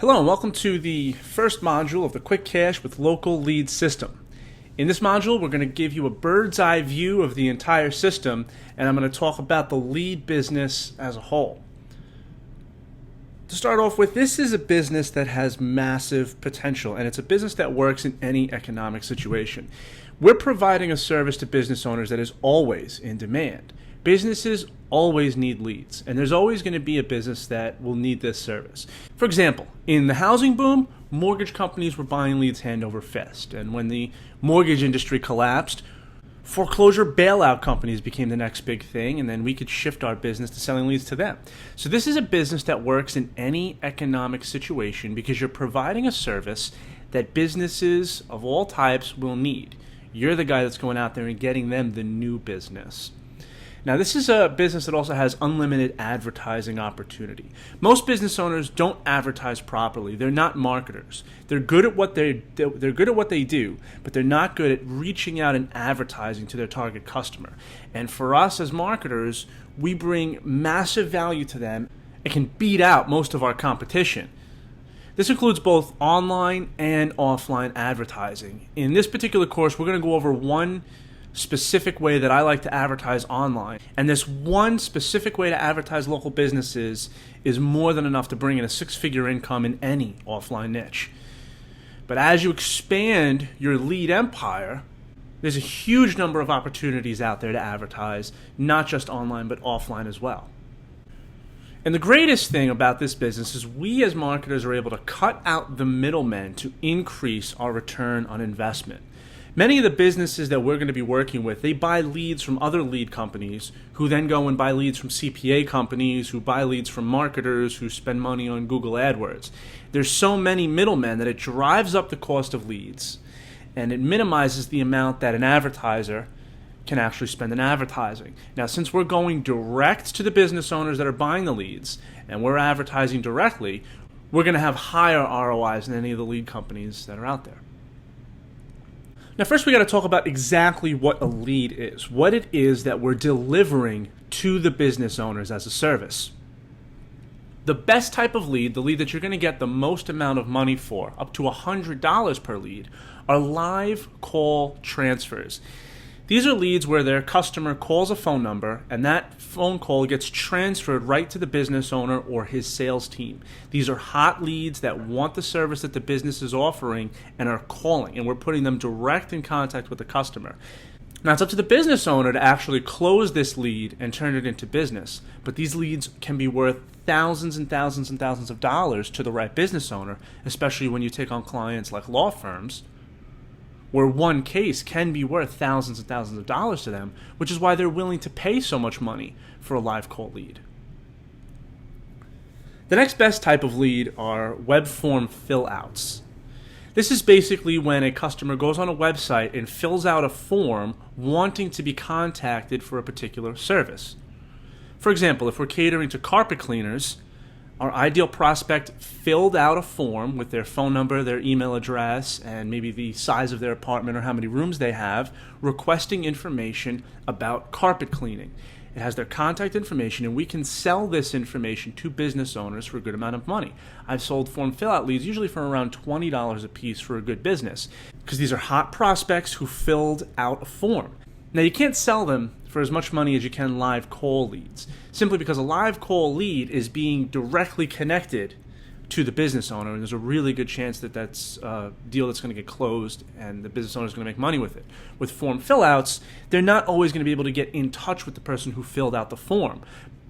Hello and welcome to the first module of the Quick Cash with Local Lead system. In this module, we're going to give you a bird's eye view of the entire system, and I'm going to talk about the lead business as a whole. To start off with, this is a business that has massive potential, and it's a business that works in any economic situation. We're providing a service to business owners that is always in demand. Businesses always need leads, and there's always going to be a business that will need this service. For example, in the housing boom, mortgage companies were buying leads hand over fist, and when the mortgage industry collapsed, foreclosure bailout companies became the next big thing, and then we could shift our business to selling leads to them. So this is a business that works in any economic situation because you're providing a service that businesses of all types will need. You're the guy that's going out there and getting them the new business. Now, this is a business that also has unlimited advertising opportunity. Most business owners don't advertise properly. They're not marketers. They're good at what they're good at what they do, but they're not good at reaching out and advertising to their target customer. And for us as marketers, we bring massive value to them and can beat out most of our competition. This includes both online and offline advertising. In this particular course, we're going to go over one specific way that I like to advertise online. And this one specific way to advertise local businesses is more than enough to bring in a six-figure income in any offline niche. But as you expand your lead empire, there's a huge number of opportunities out there to advertise, not just online, but offline as well. And the greatest thing about this business is we as marketers are able to cut out the middlemen to increase our return on investment. Many of the businesses that we're going to be working with, they buy leads from other lead companies who then go and buy leads from CPA companies, who buy leads from marketers, who spend money on Google AdWords. There's so many middlemen that it drives up the cost of leads, and it minimizes the amount that an advertiser can actually spend in advertising. Now, since we're going direct to the business owners that are buying the leads, and we're advertising directly, we're going to have higher ROIs than any of the lead companies that are out there. Now, first we got to talk about exactly what a lead is, what it is that we're delivering to the business owners as a service. The best type of lead, the lead that you're going to get the most amount of money for, up to $100 per lead, are live call transfers. These are leads where their customer calls a phone number and that phone call gets transferred right to the business owner or his sales team. These are hot leads that want the service that the business is offering and are calling, and we're putting them direct in contact with the customer. Now, it's up to the business owner to actually close this lead and turn it into business, but these leads can be worth thousands and thousands and thousands of dollars to the right business owner, especially when you take on clients like law firms, where one case can be worth thousands and thousands of dollars to them, which is why they're willing to pay so much money for a live call lead. The next best type of lead are web form fill-outs. This is basically when a customer goes on a website and fills out a form wanting to be contacted for a particular service. For example, if we're catering to carpet cleaners, our ideal prospect filled out a form with their phone number, their email address, and maybe the size of their apartment or how many rooms they have, requesting information about carpet cleaning. It has their contact information, and we can sell this information to business owners for a good amount of money. I've sold form fill-out leads usually for around $20 a piece for a good business, because these are hot prospects who filled out a form. Now, you can't sell them for as much money as you can live call leads, simply because a live call lead is being directly connected to the business owner, and there's a really good chance that that's a deal that's going to get closed and the business owner is going to make money with it. With form fill-outs, they're not always going to be able to get in touch with the person who filled out the form.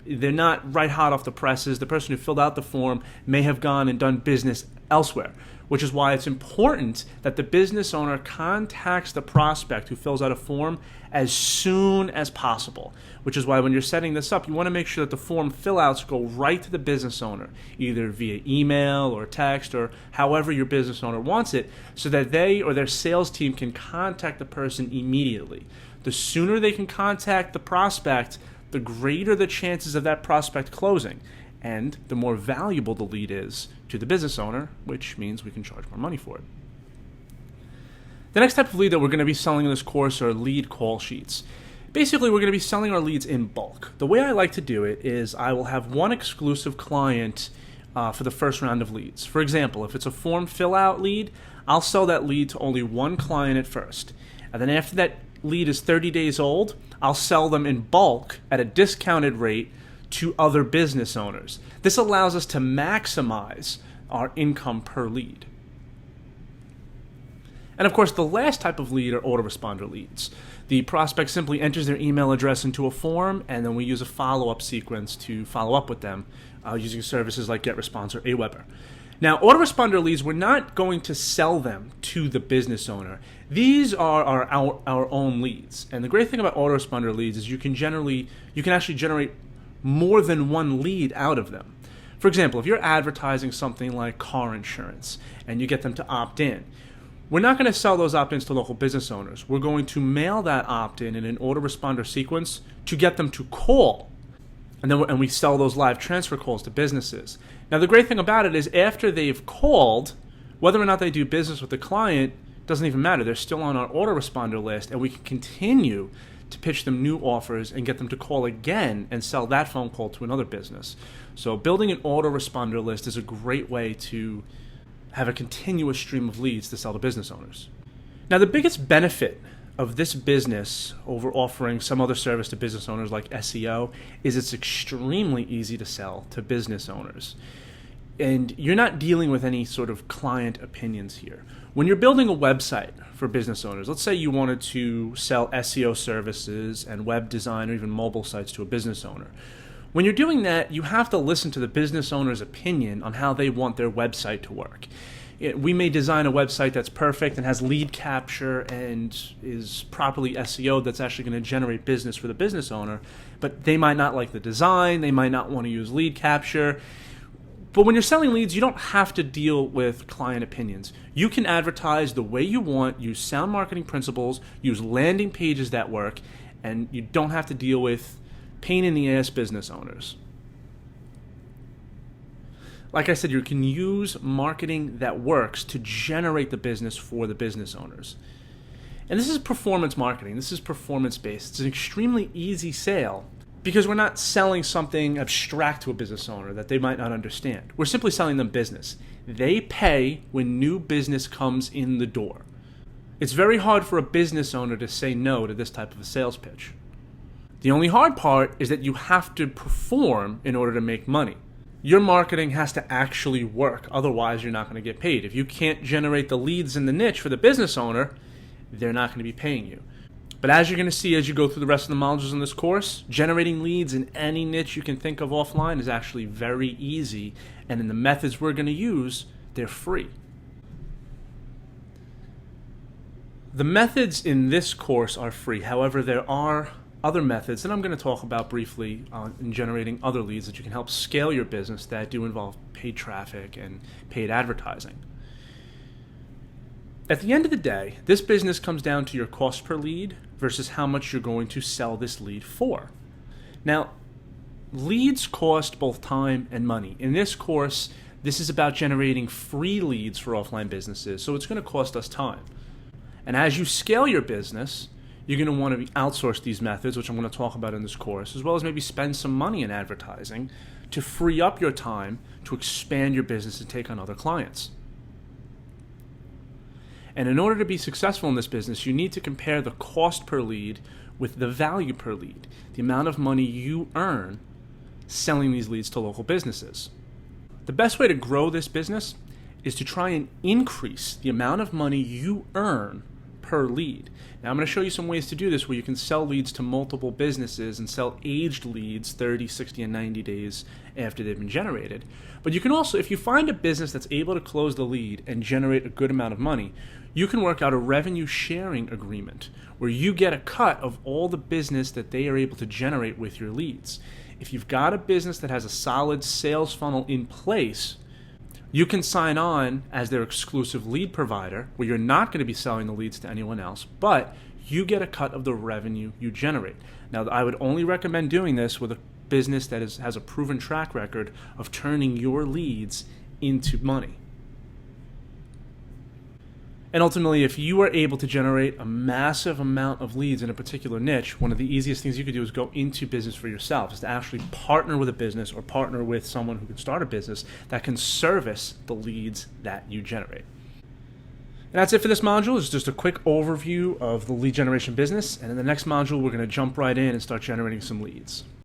They're not right hot off the presses. The person who filled out the form may have gone and done business elsewhere, which is why it's important that the business owner contacts the prospect who fills out a form as soon as possible, which is why when you're setting this up, you want to make sure that the form fill-outs go right to the business owner, either via email or text or however your business owner wants it, so that they or their sales team can contact the person immediately. The sooner they can contact the prospect, the greater the chances of that prospect closing, and the more valuable the lead is to the business owner, which means we can charge more money for it. The next type of lead that we're going to be selling in this course are lead call sheets. Basically, we're going to be selling our leads in bulk. The way I like to do it is I will have one exclusive client for the first round of leads. For example, if it's a form fill-out lead, I'll sell that lead to only one client at first. And then after that lead is 30 days old, I'll sell them in bulk at a discounted rate to other business owners. This allows us to maximize our income per lead. And of course, the last type of lead are autoresponder leads. The prospect simply enters their email address into a form, and then we use a follow-up sequence to follow up with them using services like GetResponse or Aweber. Now, autoresponder leads, we're not going to sell them to the business owner. These are our own leads. And the great thing about autoresponder leads is you can actually generate more than one lead out of them. For example, if you're advertising something like car insurance and you get them to opt in, we're not going to sell those opt-ins to local business owners. We're going to mail that opt-in in an autoresponder sequence to get them to call. And we sell those live transfer calls to businesses. Now, the great thing about it is after they've called, whether or not they do business with the client doesn't even matter. They're still on our autoresponder list, and we can continue to pitch them new offers and get them to call again and sell that phone call to another business. So building an autoresponder list is a great way to have a continuous stream of leads to sell to business owners. Now, the biggest benefit of this business over offering some other service to business owners like SEO is it's extremely easy to sell to business owners. And you're not dealing with any sort of client opinions here. When you're building a website for business owners, let's say you wanted to sell SEO services and web design or even mobile sites to a business owner. When you're doing that, you have to listen to the business owner's opinion on how they want their website to work. We may design a website that's perfect and has lead capture and is properly SEO'd that's actually going to generate business for the business owner, but they might not like the design, they might not want to use lead capture. But when you're selling leads, you don't have to deal with client opinions. You can advertise the way you want, use sound marketing principles, use landing pages that work, and you don't have to deal with pain-in-the-ass business owners. Like I said, you can use marketing that works to generate the business for the business owners. And this is performance marketing. This is performance-based. It's an extremely easy sale because we're not selling something abstract to a business owner that they might not understand. We're simply selling them business. They pay when new business comes in the door. It's very hard for a business owner to say no to this type of a sales pitch. The only hard part is that you have to perform in order to make money. Your marketing has to actually work, otherwise you're not going to get paid. If you can't generate the leads in the niche for the business owner, they're not going to be paying you. But as you're going to see as you go through the rest of the modules in this course, generating leads in any niche you can think of offline is actually very easy, and in the methods we're going to use, they're free. The methods in this course are free. However, there are other methods that I'm going to talk about briefly in generating other leads that you can help scale your business that do involve paid traffic and paid advertising. At the end of the day, this business comes down to your cost per lead versus how much you're going to sell this lead for. Now, leads cost both time and money. In this course, this is about generating free leads for offline businesses, so it's going to cost us time. And as you scale your business, you're going to want to outsource these methods, which I'm going to talk about in this course, as well as maybe spend some money in advertising to free up your time to expand your business and take on other clients. And in order to be successful in this business, you need to compare the cost per lead with the value per lead, the amount of money you earn selling these leads to local businesses. The best way to grow this business is to try and increase the amount of money you earn per lead. Now I'm going to show you some ways to do this where you can sell leads to multiple businesses and sell aged leads 30, 60, and 90 days after they've been generated. But you can also, if you find a business that's able to close the lead and generate a good amount of money, you can work out a revenue sharing agreement where you get a cut of all the business that they are able to generate with your leads. If you've got a business that has a solid sales funnel in place, you can sign on as their exclusive lead provider where you're not going to be selling the leads to anyone else, but you get a cut of the revenue you generate. Now, I would only recommend doing this with a business that has a proven track record of turning your leads into money. And ultimately, if you are able to generate a massive amount of leads in a particular niche, one of the easiest things you could do is go into business for yourself, is to actually partner with a business or partner with someone who can start a business that can service the leads that you generate. And that's it for this module. It's just a quick overview of the lead generation business. And in the next module, we're going to jump right in and start generating some leads.